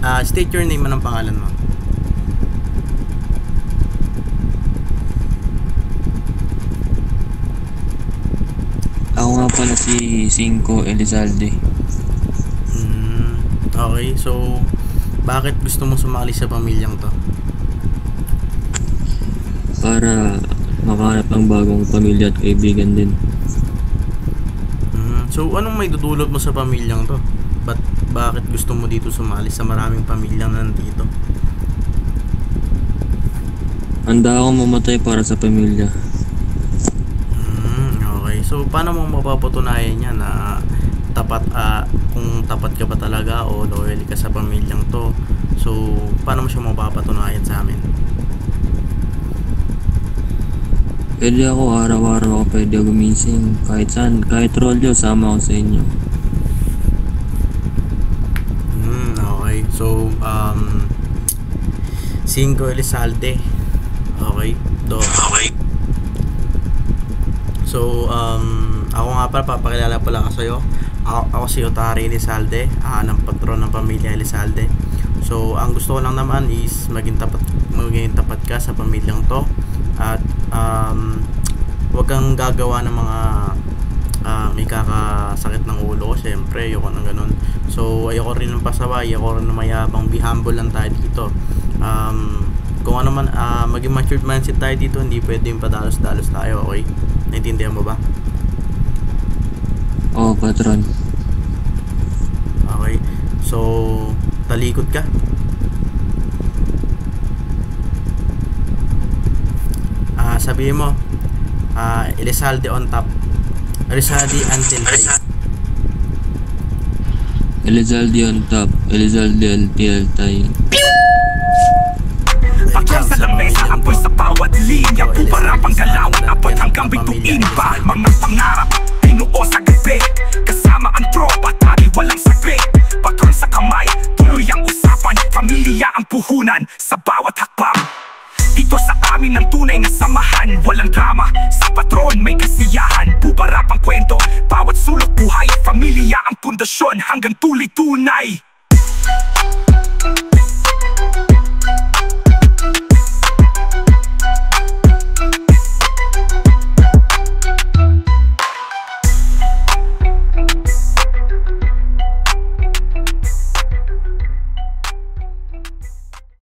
State your name, anong pangalan mo? Ako nga pala si Cinco Elizalde. Okay, so bakit gusto mo sumali sa pamilyang to? Para makahanap ng bagong pamilya at kaibigan din. So anong may dudulot mo sa pamilyang to? Bakit gusto mo dito sumali sa maraming pamilyang nandito? Handa akong mamatay para sa pamilya. Okay, so paano mo mapapatunayan yan na tapat, kung tapat ka ba talaga o loyal ka sa pamilyang to? So paano mo siya mapapatunayan sa amin? Pwede ako araw-araw, pwede ako gumising kahit saan, kahit rolyo, sama ako sa inyo. Okay, so Cinco Elizalde. Okay, okay. So ako nga pala, papakilala pala ako sa'yo. Ako si Otari Elizalde, ng patron ng pamilya Elizalde. So ang gusto ko lang naman is maging tapat ka sa pamilyang to. At huwag kang gagawa ng mga may kakasakit ng ulo ko. Siyempre ayoko ng ganun. So ayoko rin ng pasaway, ayoko rin ng mayabang. Be humble lang tayo dito. Kung ano man, maging matured mindset tayo dito. Hindi pwedeng padalos-dalos tayo. Okay? Naintindihan mo ba? Oo, patron. Okay, so talikod ka. Sabihin mo, Elizalde on top, Elizalde until high. Elizalde on top, Elizalde until high. Pagkang sa lamesa, apoy sa bawat linya. Puparapang galawan, abot hanggang bituin pa. Mga pangarap, pinuo sa gabi. Kasama ang tropa, tali walang saglit. Patron sa kamay, tuloy ang usapan. Pamilya ang puhunan sa bawat hakbang. Dito sa amin ang tunay na samahan. Walang drama, sa patron may kasiyahan. Bubarap ang kwento, bawat sulok buhay. Pamilya ang pundasyon hanggang tuloy tunay.